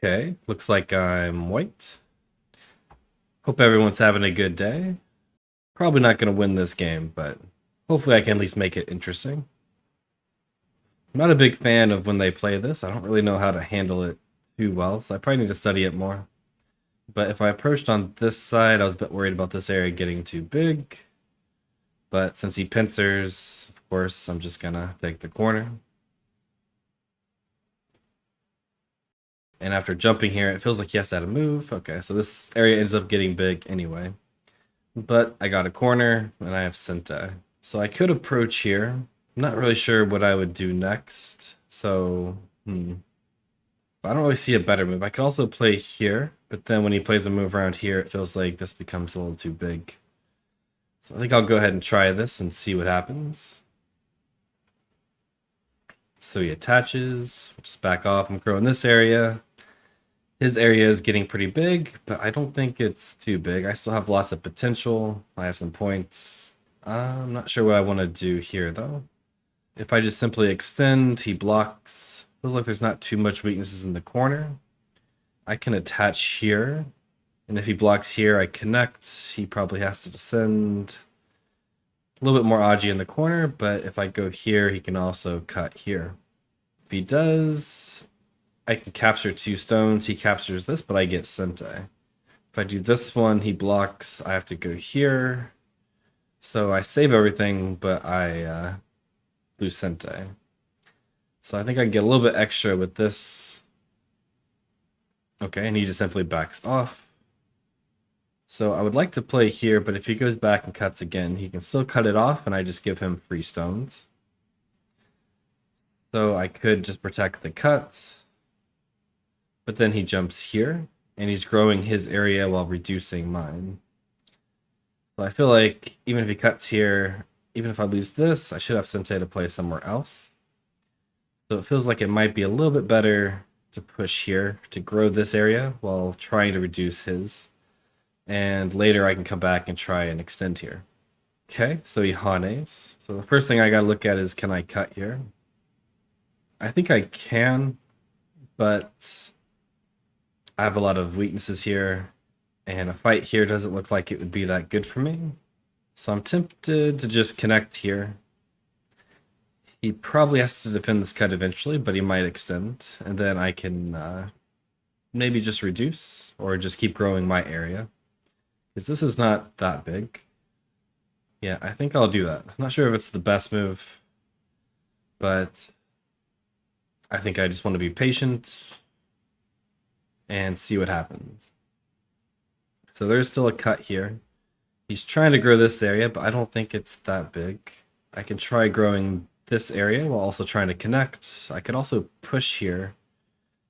Okay, looks like I'm white. Hope everyone's having a good day. Probably not going to win this game, but hopefully I can at least make it interesting. I'm not a big fan of when they play this. I don't really know how to handle it too well, so I probably need to study it more. But if I approached on this side, I was a bit worried about this area getting too big. But since he pincers, of course, I'm just going to take the corner. And after jumping here, it feels like he has to move. Okay, so this area ends up getting big anyway. But I got a corner, and I have Senta. So I could approach here. I'm not really sure what I would do next. So, I don't really see a better move. I could also play here, but then when he plays a move around here, it feels like this becomes a little too big. So I think I'll go ahead and try this and see what happens. So he attaches, just back off. I'm growing this area. His area is getting pretty big, but I don't think it's too big. I still have lots of potential. I have some points. I'm not sure what I want to do here, though. If I just simply extend, he blocks. Feels like there's not too much weaknesses in the corner. I can attach here, and if he blocks here, I connect. He probably has to descend. A little bit more Aji in the corner, but if I go here, he can also cut here. If he does, I can capture 2 stones. He captures this, but I get Sentai. If I do this one, he blocks. I have to go here. So I save everything, but I lose Sentai. So I think I get a little bit extra with this. Okay, and he just simply backs off. So I would like to play here, but if he goes back and cuts again, he can still cut it off, and I just give him free stones. So I could just protect the cuts, but then he jumps here, and he's growing his area while reducing mine. So I feel like even if he cuts here, even if I lose this, I should have Sensei to play somewhere else. So it feels like it might be a little bit better to push here to grow this area while trying to reduce his. And later I can come back and try and extend here. Okay, so he Hanes. So the first thing I gotta look at is, can I cut here? I think I can, but I have a lot of weaknesses here, and a fight here doesn't look like it would be that good for me. So I'm tempted to just connect here. He probably has to defend this cut eventually, but he might extend, and then I can maybe just reduce or just keep growing my area, because this is not that big. Yeah, I think I'll do that. I'm not sure if it's the best move, but I think I just want to be patient and see what happens. So there's still a cut here. He's trying to grow this area, but I don't think it's that big. I can try growing this area while also trying to connect. I could also push here.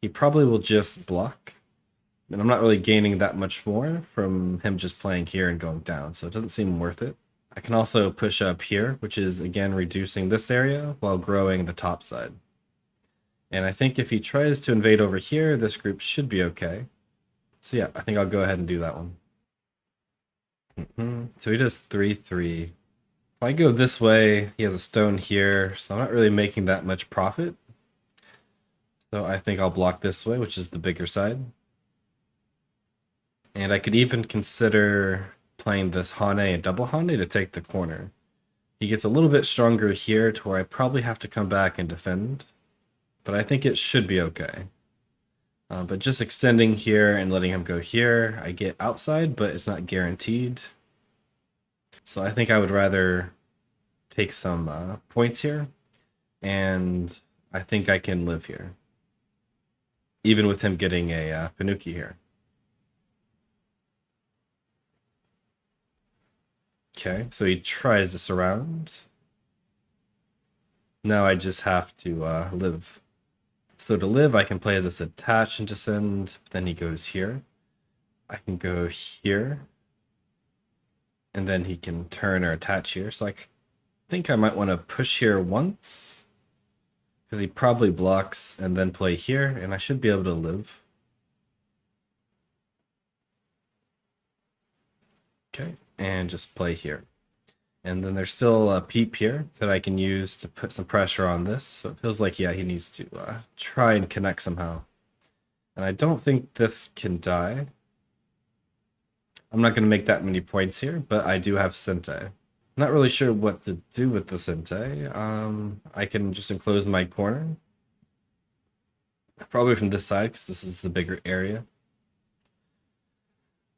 He probably will just block. And I'm not really gaining that much more from him just playing here and going down, so it doesn't seem worth it. I can also push up here, which is again reducing this area while growing the top side. And I think if he tries to invade over here, this group should be okay. So yeah, I think I'll go ahead and do that one. So he does 3-3. If I go this way, he has a stone here, so I'm not really making that much profit. So I think I'll block this way, which is the bigger side. And I could even consider playing this Hane and double Hane to take the corner. He gets a little bit stronger here to where I probably have to come back and defend, but I think it should be okay. But just extending here and letting him go here, I get outside, but it's not guaranteed. So I think I would rather take some points here, and I think I can live here, even with him getting a Panuki here. Okay, so he tries to surround. Now I just have to live. So to live, I can play this attach and descend. Then he goes here. I can go here. And then he can turn or attach here. So I think I might want to push here once, because he probably blocks, and then play here, and I should be able to live. Okay, and just play here. And then there's still a peep here that I can use to put some pressure on this. So it feels like, yeah, he needs to try and connect somehow. And I don't think this can die. I'm not going to make that many points here, but I do have Sente. Not really sure what to do with the Sente. I can just enclose my corner. Probably from this side, because this is the bigger area.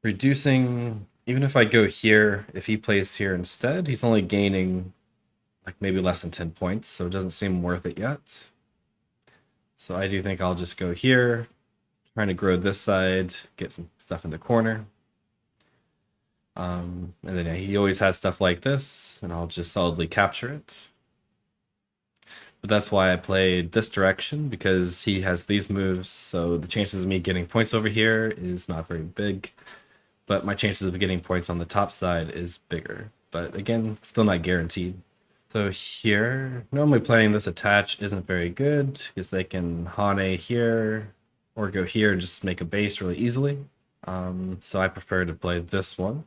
Reducing, even if I go here, if he plays here instead, he's only gaining like maybe less than 10 points, so it doesn't seem worth it yet. So I do think I'll just go here, trying to grow this side, get some stuff in the corner. And then yeah, he always has stuff like this, and I'll just solidly capture it. But that's why I played this direction, because he has these moves, so the chances of me getting points over here is not very big. But my chances of getting points on the top side is bigger. But again, still not guaranteed. So here, normally playing this attach isn't very good, because they can Hane here, or go here and just make a base really easily. So I prefer to play this one.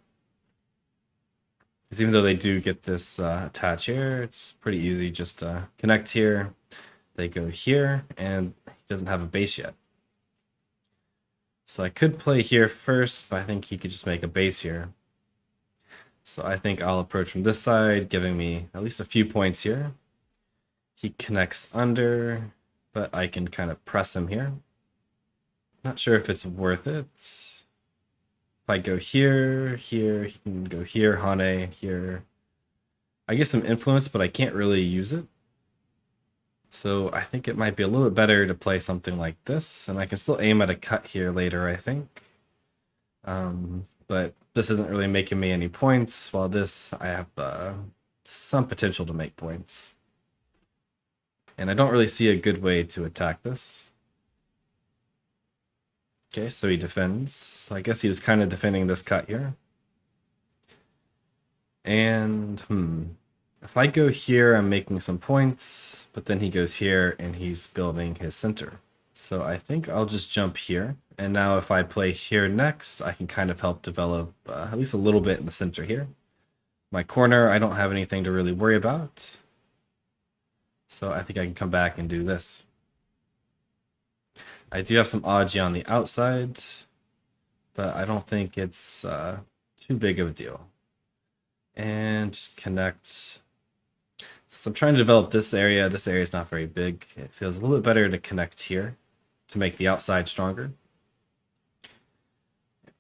Because even though they do get this attach here, it's pretty easy. Just connect here, they go here, and he doesn't have a base yet. So I could play here first, but I think he could just make a base here. So I think I'll approach from this side, giving me at least a few points here. He connects under, but I can kind of press him here. Not sure if it's worth it. If I go here, here, he can go here, Hane, here. I get some influence, but I can't really use it. So I think it might be a little bit better to play something like this, and I can still aim at a cut here later, I think. But this isn't really making me any points, while this, I have some potential to make points. And I don't really see a good way to attack this. Okay, so he defends. So I guess he was kind of defending this cut here. And, if I go here, I'm making some points, but then he goes here and he's building his center. So I think I'll just jump here. And now if I play here next, I can kind of help develop at least a little bit in the center here. My corner, I don't have anything to really worry about. So I think I can come back and do this. I do have some Aji on the outside, but I don't think it's too big of a deal. And just connect. So I'm trying to develop this area. This area is not very big. It feels a little bit better to connect here to make the outside stronger.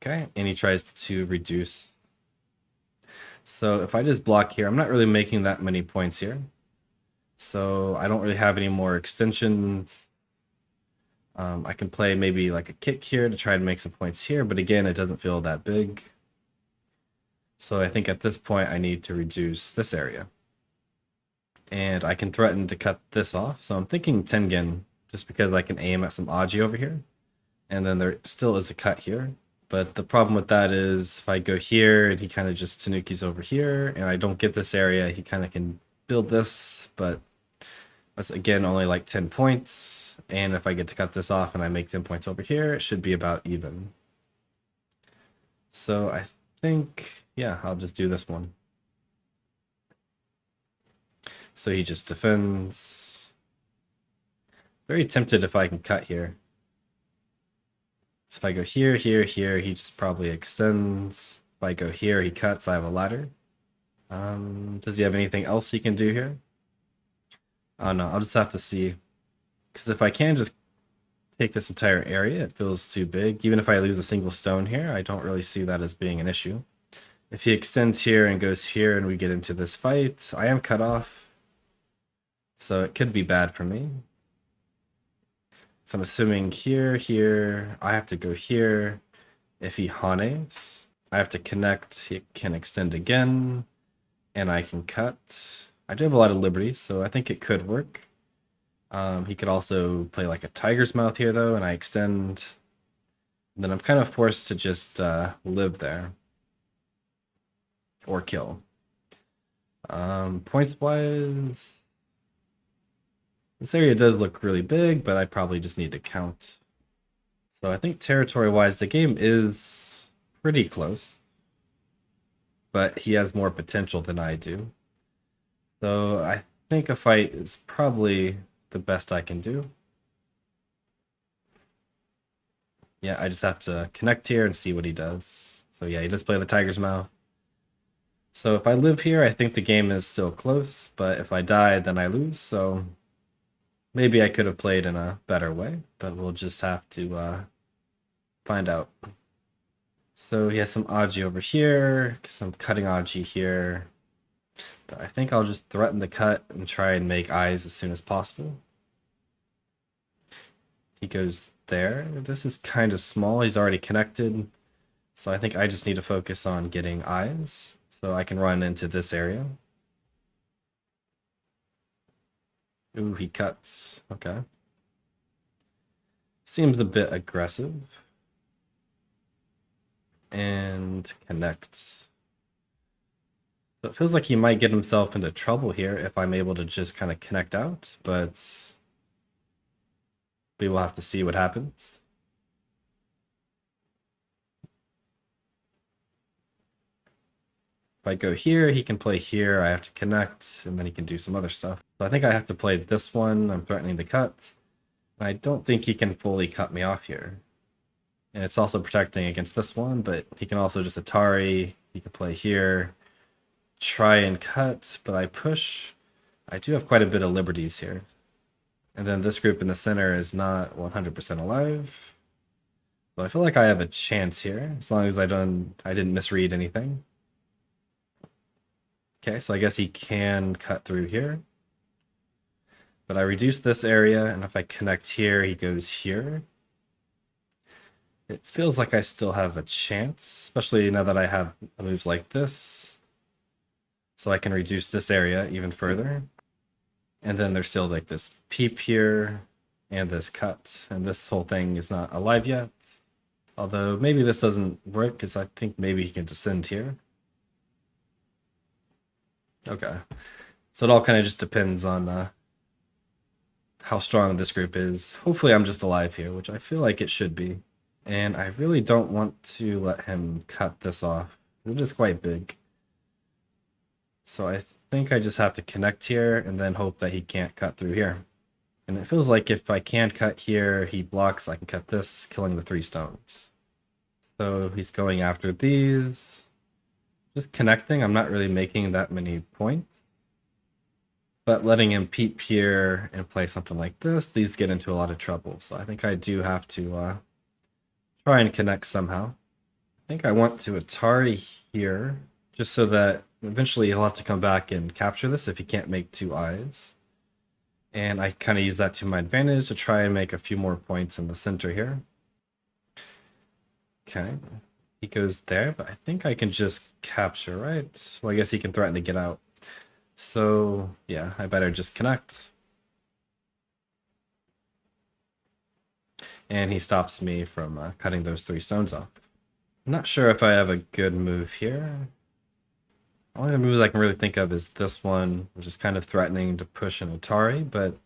Okay, and he tries to reduce. So if I just block here, I'm not really making that many points here. So I don't really have any more extensions. I can play maybe like a kick here to try to make some points here, but again, it doesn't feel that big. So I think at this point I need to reduce this area. And I can threaten to cut this off. So I'm thinking Tengen, just because I can aim at some Aji over here. And then there still is a cut here. But the problem with that is if I go here and he kind of just Tanukis over here and I don't get this area, he kind of can build this, but that's again only like 10 points. And if I get to cut this off and I make 10 points over here, it should be about even. So I think, yeah, I'll just do this one. So he just defends. Very tempted if I can cut here. So if I go here, here, here, he just probably extends. If I go here, he cuts. I have a ladder. Does he have anything else he can do here? Oh no, I'll just have to see. Because if I can just take this entire area, it feels too big. Even if I lose a single stone here, I don't really see that as being an issue. If he extends here and goes here and we get into this fight, I am cut off. So it could be bad for me. So I'm assuming here, here, I have to go here. If he Hanes, I have to connect, he can extend again, and I can cut. I do have a lot of liberty, so I think it could work. He could also play like a tiger's mouth here though, and I extend. And then I'm kind of forced to just live there. Or kill. Points wise, this area does look really big, but I probably just need to count. So I think territory wise, the game is pretty close, but he has more potential than I do. So I think a fight is probably the best I can do. Yeah, I just have to connect here and see what he does. So yeah, he does play the tiger's mouth. So if I live here, I think the game is still close, but if I die, then I lose. So maybe I could have played in a better way, but we'll just have to find out. So he has some Aji over here, some cutting Aji here. But I think I'll just threaten the cut and try and make eyes as soon as possible. He goes there. This is kind of small. He's already connected. So I think I just need to focus on getting eyes. So I can run into this area. Ooh, he cuts. Okay. Seems a bit aggressive. And connects. So it feels like he might get himself into trouble here if I'm able to just kind of connect out, but we will have to see what happens. If I go here, he can play here. I have to connect, and then he can do some other stuff. So I think I have to play this one. I'm threatening the cut. I don't think he can fully cut me off here. And it's also protecting against this one, but he can also just Atari. He can play here, try and cut, but I push. I do have quite a bit of liberties here. And then this group in the center is not 100% alive. So I feel like I have a chance here, as long as I didn't misread anything. Okay, so I guess he can cut through here. But I reduce this area, and if I connect here, he goes here. It feels like I still have a chance, especially now that I have moves like this. So I can reduce this area even further. And then there's still like this peep here, and this cut, and this whole thing is not alive yet. Although maybe this doesn't work, because I think maybe he can descend here. Okay. So it all kind of just depends on how strong this group is. Hopefully I'm just alive here, which I feel like it should be. And I really don't want to let him cut this off. It is quite big. So I think I just have to connect here and then hope that he can't cut through here. And it feels like if I can't cut here, he blocks, I can cut this, killing the 3 stones. So he's going after these. Just connecting, I'm not really making that many points. But letting him peep here and play something like this, these get into a lot of trouble. So I think I do have to try and connect somehow. I think I want to Atari here, just so that eventually he'll have to come back and capture this if he can't make 2 eyes. And I kind of use that to my advantage to try and make a few more points in the center here. Okay, he goes there, but I think I can just capture, right? Well, I guess he can threaten to get out. So, yeah, I better just connect. And he stops me from cutting those 3 stones off. I'm not sure if I have a good move here. Only moves I can really think of is this one, which is kind of threatening to push an Atari, but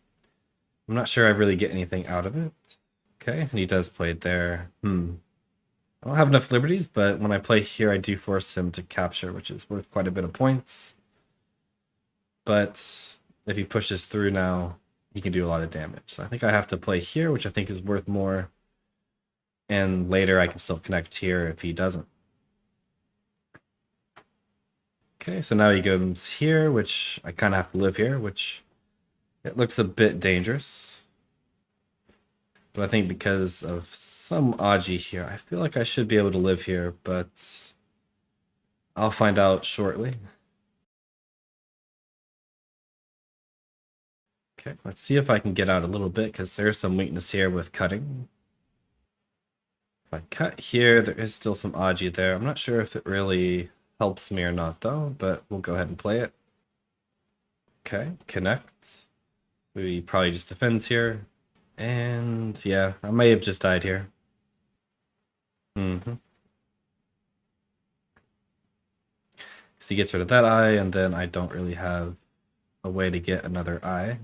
I'm not sure I really get anything out of it. Okay, and he does play it there. I don't have enough liberties, but when I play here, I do force him to capture, which is worth quite a bit of points. But if he pushes through now, he can do a lot of damage. So I think I have to play here, which I think is worth more. And later I can still connect here if he doesn't. Okay, so now he goes here, which I kind of have to live here, which it looks a bit dangerous. But I think because of some Aji here, I feel like I should be able to live here, but I'll find out shortly. Okay, let's see if I can get out a little bit, because there's some weakness here with cutting. If I cut here, there is still some Aji there. I'm not sure if it really helps me or not, though, but we'll go ahead and play it. Okay, connect. He probably just defends here. And yeah, I may have just died here. Because he gets rid of that eye, and then I don't really have a way to get another eye.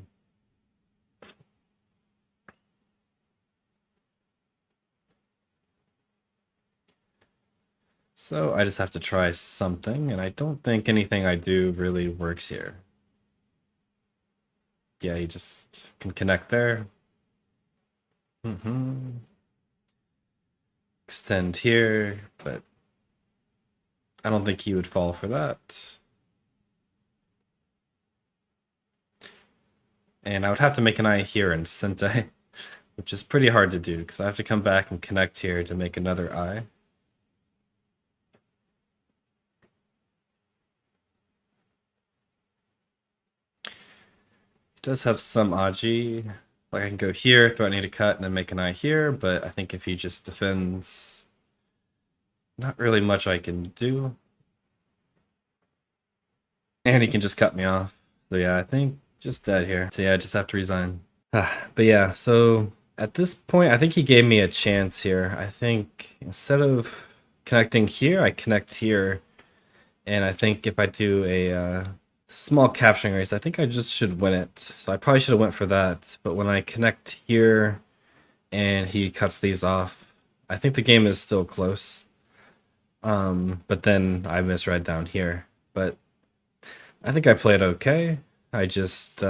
So I just have to try something, and I don't think anything I do really works here. Yeah, he just can connect there. extend here, but I don't think he would fall for that. And I would have to make an eye here in Sentai, which is pretty hard to do because I have to come back and connect here to make another eye. He does have some Aji. Like I can go here, threatening to cut, and then make an eye here, but I think if he just defends, not really much I can do. And he can just cut me off. So yeah, I think just dead here. So yeah, I just have to resign. But yeah, so at this point, I think he gave me a chance here. I think instead of connecting here, I connect here. And I think if I do a small capturing race, I think I just should win it. So I probably should have went for that. But when I connect here and he cuts these off, I think the game is still close. But then I misread down here. But I think I played okay. I just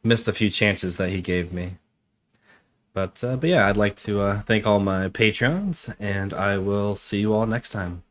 missed a few chances that he gave me. But yeah, I'd like to thank all my Patreons, and I will see you all next time.